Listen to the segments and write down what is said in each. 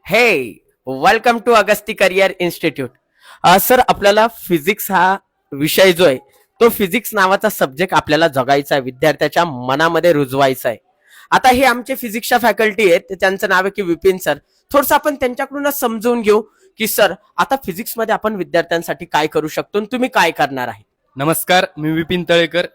हे welcome to Agasti career institute. Sir, आपल्याला physics हा विषय जो आहे तो फिजिक्स नावाचा सब्जेक्ट आपल्याला जगायचा आहे, विद्यार्थ्याच्या मनामध्ये रुजवायचा आहे. आता हे आमचे फिजिक्सच्या फॅकल्टी आहेत, त्यांचं नाव आहे की विपिन सर. थोडस आपण त्यांच्याकडूनच समजून घेऊ की सर, आता फिजिक्स मध्ये आपण विद्यार्थ्यांसाठी काय करू शकतो आणि तुम्ही काय करणार आहे. नमस्कार, मी विपिन तळेकर.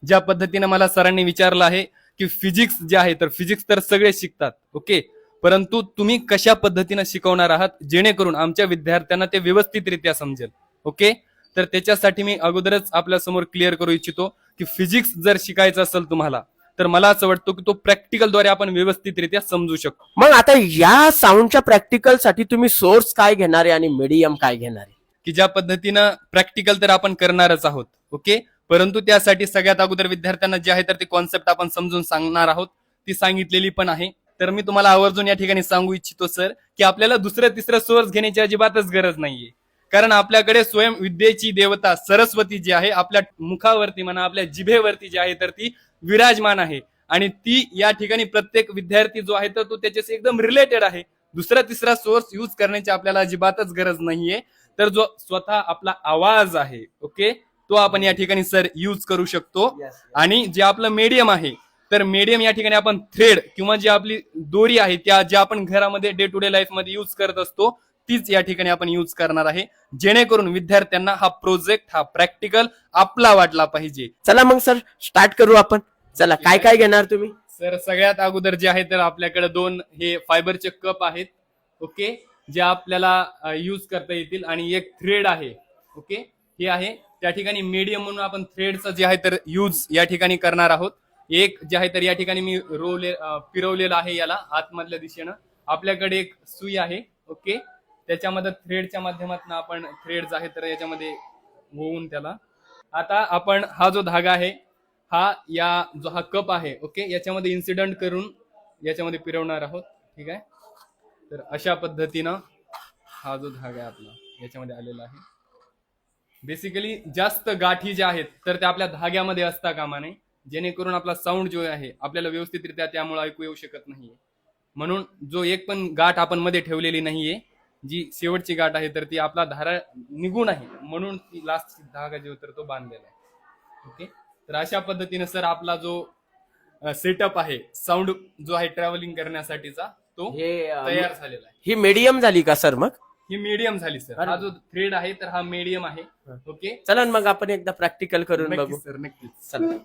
ज्या पद्धतीने मला सरांनी विचारलं आहे की फिजिक्स जे आहे तर फिजिक्स तर सगळे शिकतात, ओके, परंतु तुम्ही कशा पद्धतीने शिकवणार आहात जेणेकरून आमच्या विद्यार्थ्यांना ते व्यवस्थितरित्या समजेल. ओके, तर त्याच्यासाठी मी अगोदरच आपल्या समोर क्लिअर करू इच्छितो की फिजिक्स जर शिकायचं असेल तुम्हाला तर मला असं वाटतं की तो प्रॅक्टिकलद्वारे आपण व्यवस्थितरित्या समजू शकतो. मग आता या साऊंडच्या प्रॅक्टिकल साठी तुम्ही सोर्स काय घेणार आहे आणि मीडियम काय घेणार आहे. की ज्या पद्धतीनं प्रॅक्टिकल तर आपण करणारच आहोत, ओके, परंतु त्यासाठी सगळ्यात अगोदर विद्यार्थ्यांना जे आहे तर ती कॉन्सेप्ट आपण समजून सांगणार आहोत, ती सांगितलेली पण आहे. तर मी तुम्हाला आवर्जून या ठिकाणी सांगू इच्छितो सर की आपल्याला दुसरं तिसरं सोर्स घेण्याची अजिबातच गरज नाहीये, कारण आपल्याकडे स्वयं विद्येची देवता सरस्वती जी आहे आपल्या मुखावरती म्हणा, आपल्या जिभेवरती जी आहे तर ती विराजमान आहे आणि ती या ठिकाणी प्रत्येक विद्यार्थी जो आहे तर तो त्याच्याशी एकदम रिलेटेड आहे. दुसरा तिसरा सोर्स यूज करण्याची आपल्याला अजिबातच गरज नाहीये. तर जो स्वतः आपला आवाज आहे, ओके, तो आपण या ठिकाणी सर यूज करू शकतो. आणि जे आपलं मीडियम आहे तर मीडियम या ठिकाणी आपण थ्रेड किंवा जी आपली दोरी आहे त्या ज्या आपण घरामध्ये डे टू डे लाईफ मध्ये यूज करत असतो तीच या ठिकाणी आपण यूज करणार आहे, जेणेकरून विद्यार्थ्यांना हा प्रोजेक्ट हा प्रॅक्टिकल आपला वाटला पाहिजे. चला मग सर, स्टार्ट करू आपण. चला, काय काय घेणार तुम्ही. सर, सगळ्यात अगोदर जे आहे तर आपल्याकडे दोन हे फायबरचे कप आहेत, ओके, जे आपल्याला यूज करता येतील आणि एक थ्रेड आहे, ओके, हे आहे. त्या ठिकाणी मीडियम म्हणून आपण थ्रेडचं जे आहे तर यूज या ठिकाणी करणार आहोत. एक जे आहे तर या ठिकाणी मी फिरवलेलं आहे याला आतमधल्या दिशेनं. आपल्याकडे एक सुई आहे, ओके, त्याच्यामध्ये थ्रेडच्या माध्यमातून आपण थ्रेड आहे तर याच्यामध्ये होऊन त्याला आता आपण हा जो धागा आहे हा कप आहे, ओके, याच्यामध्ये इन्सिडेंट करून याच्यामध्ये फिरवणार आहोत. ठीक आहे, तर अशा पद्धतीनं हा जो धागा आहे आपला याच्यामध्ये आलेला आहे. बेसिकली जास्त गाठी ज्या आहेत तर त्या आपल्या धाग्यामध्ये असता कामा नये, जेणेकरून आपला साऊंड जो आहे आपल्याला व्यवस्थितरित्या त्यामुळे ऐकू येऊ शकत नाहीये. म्हणून जो एक पण गाठ आपण मध्ये ठेवलेली नाहीये, जी शेवटची गाठ आहे तर ती आपला धारा निघून आहे, म्हणून ती लास्ट धागा जो तर तो बांधलेला आहे. ओके, तर अशा पद्धतीने सर आपला जो सेटअप आहे साऊंड जो आहे ट्रॅव्हलिंग करण्यासाठीचा तो तयार झालेला आहे. ही मीडियम झाली का सर. मग ही मीडियम झाली सर. हा जो थ्रेड आहे तर हा मीडियम आहे. ओके, चला मग आपण एकदा प्रॅक्टिकल करून बघू सर. नक्कीच. चला.